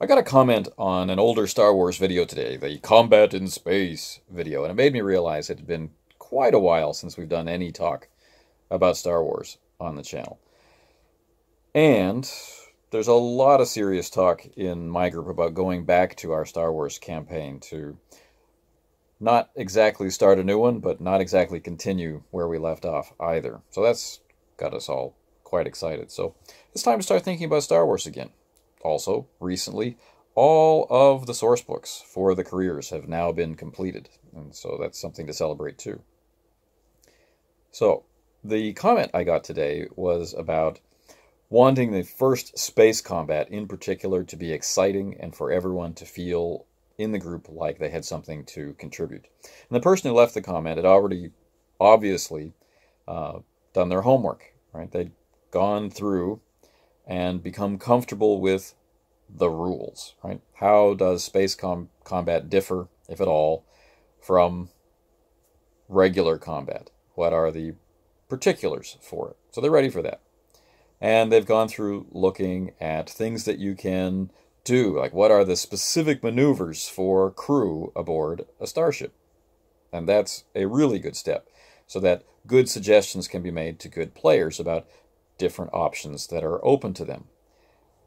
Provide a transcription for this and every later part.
I got a comment on an older Star Wars video today, the Combat in Space video, and it made me realize it had been quite a while since we've done any talk about Star Wars on the channel. And there's a lot of serious talk in my group about going back to our Star Wars campaign to not exactly start a new one, but not exactly continue where we left off either. So that's got us all quite excited. So it's time to start thinking about Star Wars again. Also, recently, all of the source books for the careers have now been completed, and so that's something to celebrate too. So, the comment I got today was about wanting the first space combat in particular to be exciting and for everyone to feel in the group like they had something to contribute. And the person who left the comment had already obviously done their homework, right? They'd gone through and become comfortable with the rules, right? How does space combat differ, if at all, from regular combat? What are the particulars for it? So they're ready for that. And they've gone through looking at things that you can do, like what are the specific maneuvers for crew aboard a starship? And that's a really good step, so that good suggestions can be made to good players about different options that are open to them.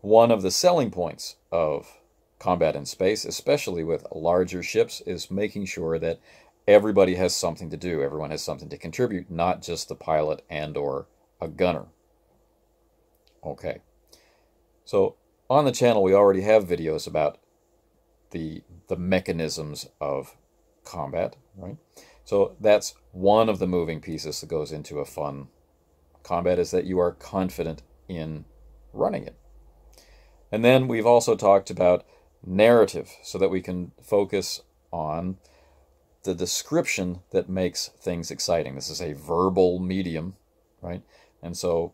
One of the selling points of combat in space, especially with larger ships, is making sure that everybody has something to do. Everyone has something to contribute, not just the pilot and or a gunner. Okay. So on the channel, we already have videos about the mechanisms of combat, right? So that's one of the moving pieces that goes into a fun combat, is that you are confident in running it. And then we've also talked about narrative, so that we can focus on the description that makes things exciting. This is a verbal medium, right? And so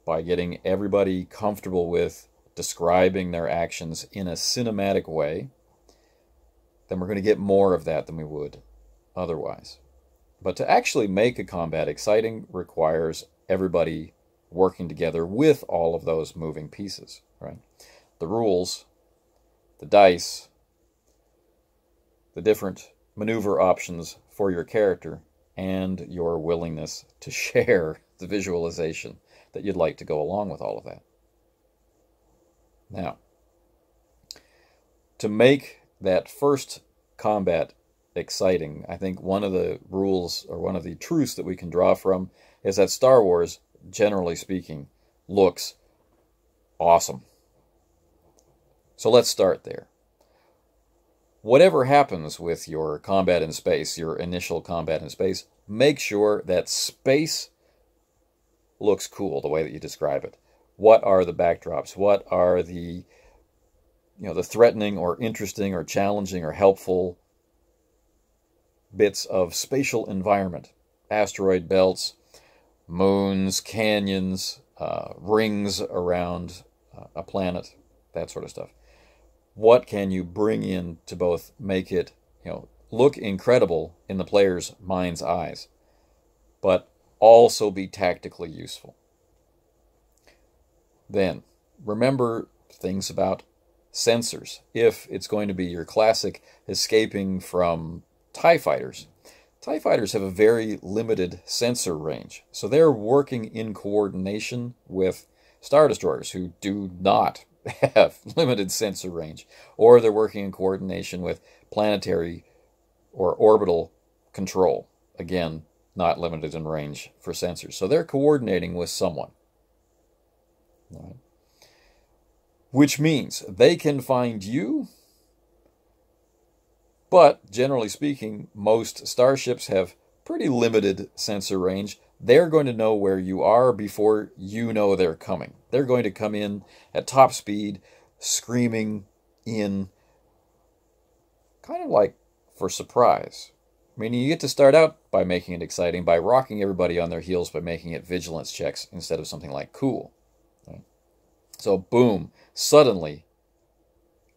by getting everybody comfortable with describing their actions in a cinematic way, then we're going to get more of that than we would otherwise. But to actually make a combat exciting requires everybody working together with all of those moving pieces, right? The rules, the dice, the different maneuver options for your character, and your willingness to share the visualization that you'd like to go along with all of that. Now, to make that first combat exciting, I think one of the rules, or one of the truths that we can draw from, is that Star Wars, generally speaking, looks awesome. So let's start there. Whatever happens with your combat in space, your initial combat in space, make sure that space looks cool the way that you describe it. What are the backdrops? What are the threatening or interesting or challenging or helpful bits of spatial environment? Asteroid belts, moons, canyons, rings around a planet, that sort of stuff. What can you bring in to both make it, look incredible in the player's mind's eyes, but also be tactically useful? Then, remember things about sensors. If it's going to be your classic escaping from TIE fighters have a very limited sensor range. So they're working in coordination with Star Destroyers who do not have limited sensor range. Or they're working in coordination with planetary or orbital control. Again, not limited in range for sensors. So they're coordinating with someone. Right. Which means they can find you, but generally speaking, most starships have pretty limited sensor range. They're going to know where you are before you know they're coming. They're going to come in at top speed, screaming in, kind of like for surprise. Meaning you get to start out by making it exciting, by rocking everybody on their heels, by making it vigilance checks instead of something like cool. Right? So boom, suddenly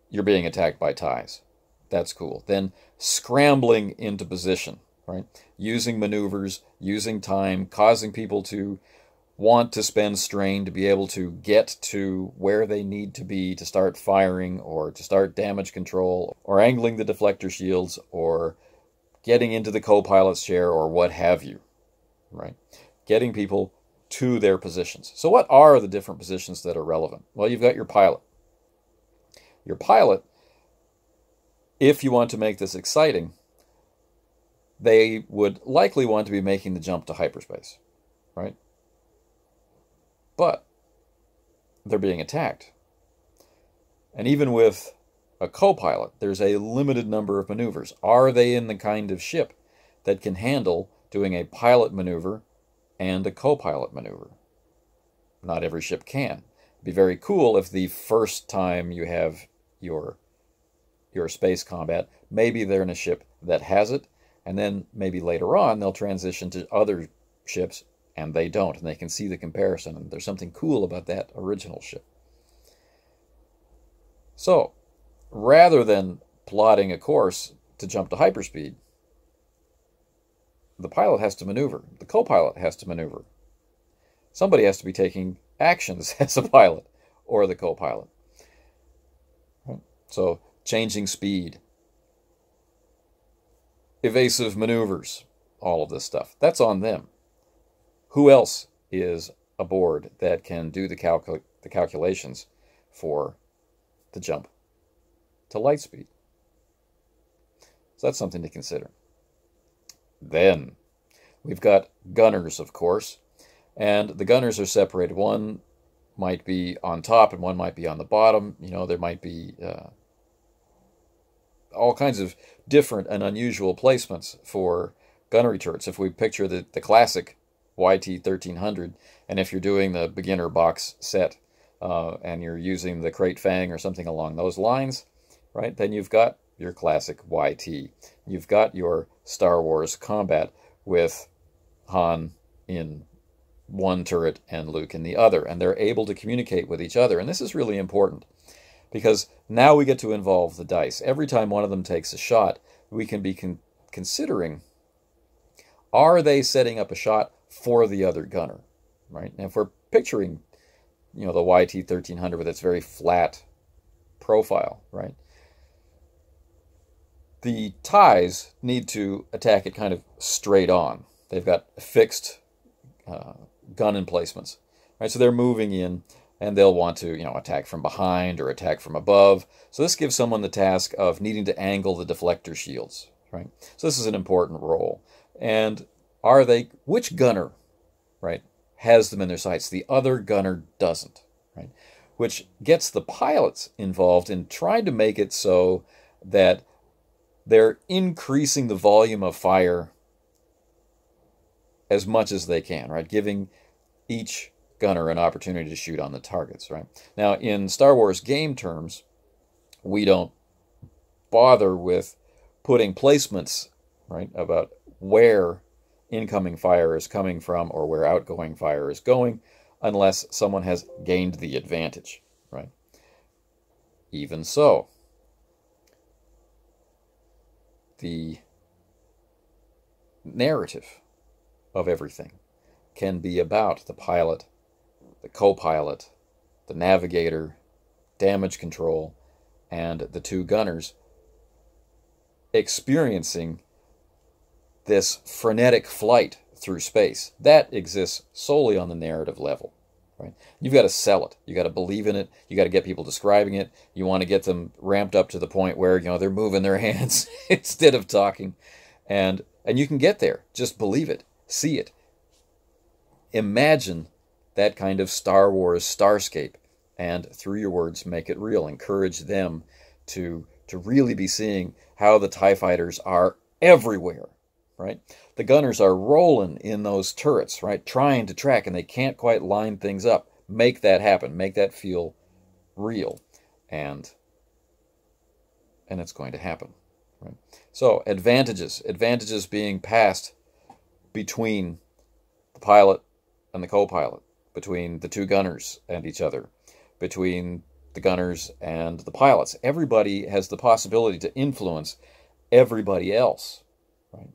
you're being attacked by TIEs. That's cool. Then scrambling into position, right? Using maneuvers, using time, causing people to want to spend strain to be able to get to where they need to be to start firing or to start damage control or angling the deflector shields or getting into the co-pilot's chair or what have you, right? Getting people to their positions. So what are the different positions that are relevant? Well, you've got your pilot. Your pilot, if you want to make this exciting, they would likely want to be making the jump to hyperspace, right? But they're being attacked. And even with a co-pilot, there's a limited number of maneuvers. Are they in the kind of ship that can handle doing a pilot maneuver and a co-pilot maneuver? Not every ship can. It'd be very cool if the first time you have your space combat, maybe they're in a ship that has it, and then maybe later on they'll transition to other ships and they don't, and they can see the comparison, and there's something cool about that original ship. So, rather than plotting a course to jump to hyperspeed, the pilot has to maneuver. The co-pilot has to maneuver. Somebody has to be taking actions as a pilot or the co-pilot. So, changing speed, evasive maneuvers, all of this stuff. That's on them. Who else is aboard that can do the calculations for the jump to light speed? So that's something to consider. Then we've got gunners, of course, and the gunners are separated. One might be on top and one might be on the bottom. You know, there might be all kinds of different and unusual placements for gunnery turrets. If we picture the classic YT-1300, and if you're doing the beginner box set and you're using the Crate Fang or something along those lines, right, then you've got your classic YT. You've got your Star Wars combat with Han in one turret and Luke in the other, and they're able to communicate with each other. And this is really important because now we get to involve the dice. Every time one of them takes a shot, we can be considering, are they setting up a shot for the other gunner, right? And if we're picturing, you know, the YT-1300 with its very flat profile, right? The ties need to attack it kind of straight on. They've got fixed gun emplacements, right? So they're moving in, and they'll want to, you know, attack from behind or attack from above. So this gives someone the task of needing to angle the deflector shields, right? So this is an important role. And which gunner, right, has them in their sights? The other gunner doesn't, right? Which gets the pilots involved in trying to make it so that they're increasing the volume of fire as much as they can, right? Giving each gunner an opportunity to shoot on the targets, right? Now, in Star Wars game terms, we don't bother with putting placements, right, about where incoming fire is coming from or where outgoing fire is going unless someone has gained the advantage, right? Even so, the narrative of everything can be about the pilot, the co-pilot, the navigator, damage control, and the two gunners experiencing this frenetic flight through space. That exists solely on the narrative level, right? You've got to sell it. You got to believe in it. You got to get people describing it. You want to get them ramped up to the point where, you know, they're moving their hands instead of talking. And you can get there. Just believe it. See it. Imagine that kind of Star Wars starscape, and through your words, make it real. Encourage them to really be seeing how the TIE fighters are everywhere, right? The gunners are rolling in those turrets, right? Trying to track, and they can't quite line things up. Make that happen. Make that feel real. And it's going to happen, right? So, advantages. Advantages being passed between the pilot and the co-pilot, between the two gunners and each other, between the gunners and the pilots. Everybody has the possibility to influence everybody else, right?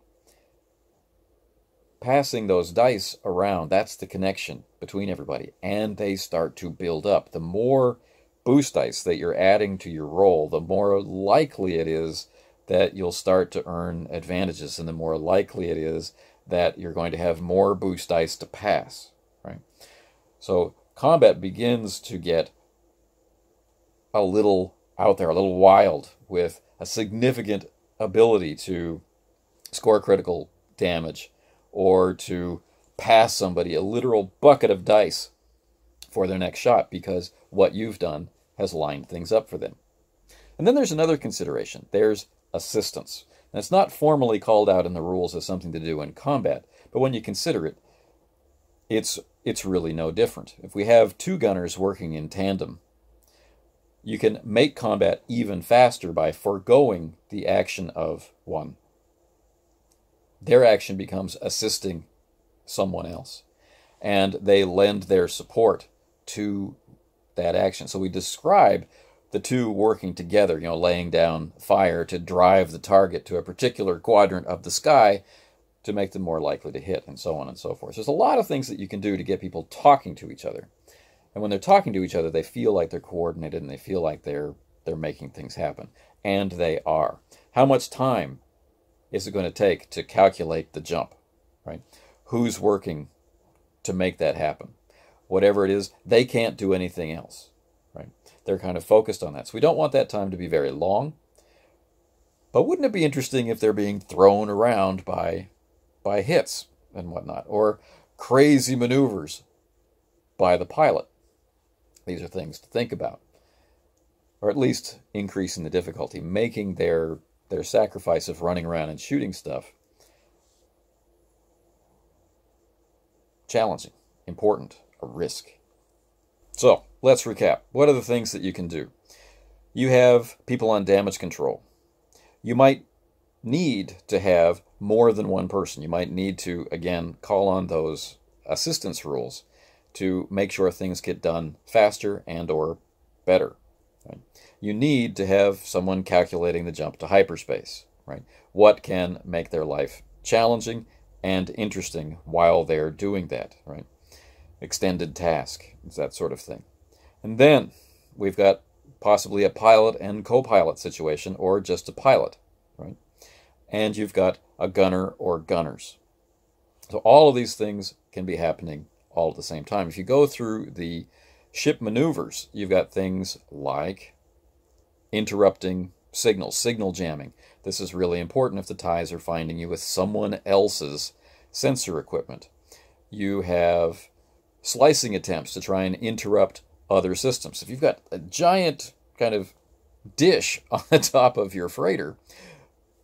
Passing those dice around, that's the connection between everybody, and they start to build up. The more boost dice that you're adding to your roll, the more likely it is that you'll start to earn advantages, and the more likely it is that you're going to have more boost dice to pass, right? So combat begins to get a little out there, a little wild, with a significant ability to score critical damage or to pass somebody a literal bucket of dice for their next shot because what you've done has lined things up for them. And then there's another consideration. There's assistance. And it's not formally called out in the rules as something to do in combat, but when you consider it, it's really no different. If we have two gunners working in tandem, you can make combat even faster by foregoing the action of one. Their action becomes assisting someone else, and they lend their support to that action. So we describe the two working together, laying down fire to drive the target to a particular quadrant of the sky to make them more likely to hit, and so on and so forth. There's a lot of things that you can do to get people talking to each other. And when they're talking to each other, they feel like they're coordinated and they feel like they're making things happen. And they are. How much time is it going to take to calculate the jump, right? Who's working to make that happen? Whatever it is, they can't do anything else, right? They're kind of focused on that. So we don't want that time to be very long. But wouldn't it be interesting if they're being thrown around by hits and whatnot, or crazy maneuvers by the pilot? These are things to think about, or at least increasing the difficulty, making their sacrifice of running around and shooting stuff challenging, important, a risk. So let's recap. What are the things that you can do? You have people on damage control. You might need to have more than one person. You might need to, again, call on those assistance rules to make sure things get done faster and or better. Right? You need to have someone calculating the jump to hyperspace. Right? What can make their life challenging and interesting while they're doing that? Right? Extended task, that sort of thing. And then we've got possibly a pilot and co-pilot situation, or just a pilot. Right? And you've got a gunner or gunners. So all of these things can be happening all at the same time. If you go through the ship maneuvers, you've got things like interrupting signals, signal jamming. This is really important if the TIEs are finding you with someone else's sensor equipment. You have slicing attempts to try and interrupt other systems. If you've got a giant kind of dish on the top of your freighter,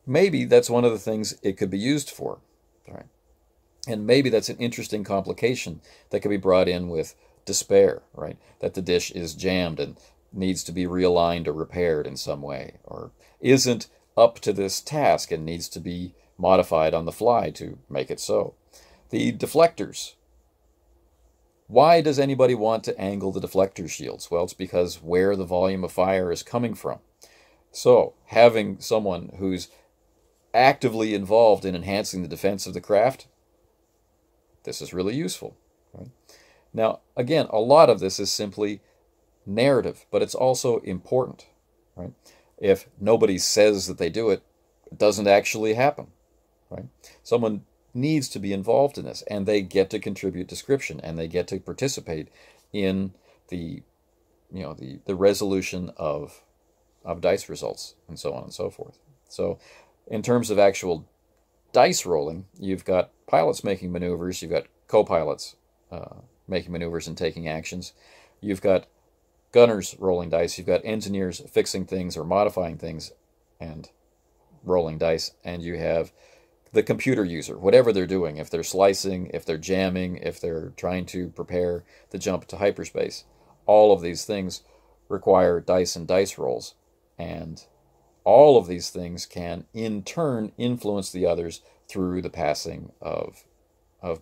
maybe that's one of the things it could be used for. All right. And maybe that's an interesting complication that could be brought in with despair, right? That the dish is jammed and needs to be realigned or repaired in some way, or isn't up to this task and needs to be modified on the fly to make it so. The deflectors. Why does anybody want to angle the deflector shields? Well, it's because where the volume of fire is coming from. So having someone who's actively involved in enhancing the defense of the craft, this is really useful. Right? Now, again, a lot of this is simply narrative, but it's also important. Right? If nobody says that they do it, it doesn't actually happen. Right? Someone needs to be involved in this, and they get to contribute description, and they get to participate in the resolution of dice results, and so on and so forth. So in terms of actual dice rolling, you've got pilots making maneuvers, you've got co-pilots making maneuvers and taking actions, you've got gunners rolling dice, you've got engineers fixing things or modifying things and rolling dice, and you have the computer user, whatever they're doing, if they're slicing, if they're jamming, if they're trying to prepare the jump to hyperspace. All of these things require dice and dice rolls, and all of these things can, in turn, influence the others through the passing of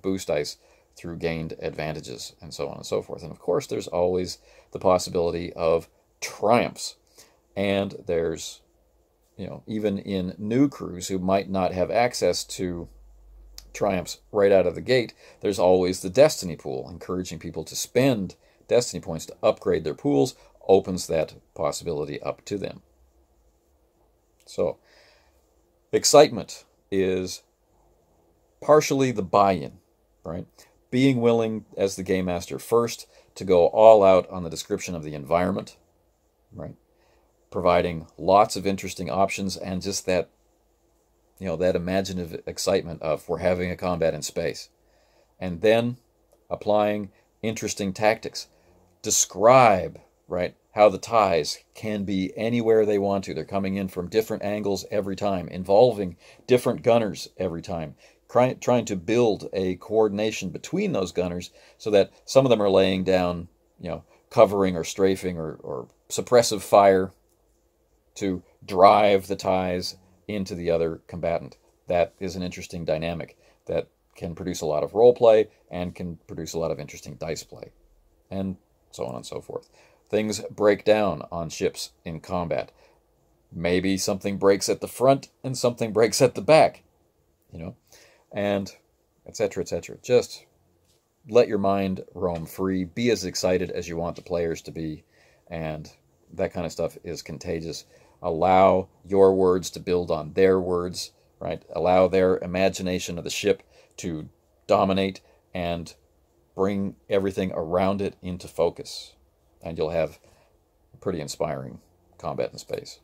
boost dice, through gained advantages, and so on and so forth. And of course, there's always the possibility of triumphs. And there's, even in new crews who might not have access to triumphs right out of the gate, there's always the destiny pool, encouraging people to spend destiny points to upgrade their pools, opens that possibility up to them. So, excitement is partially the buy-in, right? Being willing, as the game master, first to go all out on the description of the environment, right? Providing lots of interesting options and just that, that imaginative excitement of we're having a combat in space. And then applying interesting tactics. Describe, right, how the ties can be anywhere they want to. They're coming in from different angles every time, involving different gunners every time, trying to build a coordination between those gunners so that some of them are laying down, covering or strafing or suppressive fire to drive the ties into the other combatant. That is an interesting dynamic that can produce a lot of role play and can produce a lot of interesting dice play, and so on and so forth. Things break down on ships in combat. Maybe something breaks at the front and something breaks at the back, and etc., etc. Just let your mind roam free. Be as excited as you want the players to be, and that kind of stuff is contagious. Allow your words to build on their words, right? Allow their imagination of the ship to dominate and bring everything around it into focus. And you'll have pretty inspiring combat in space.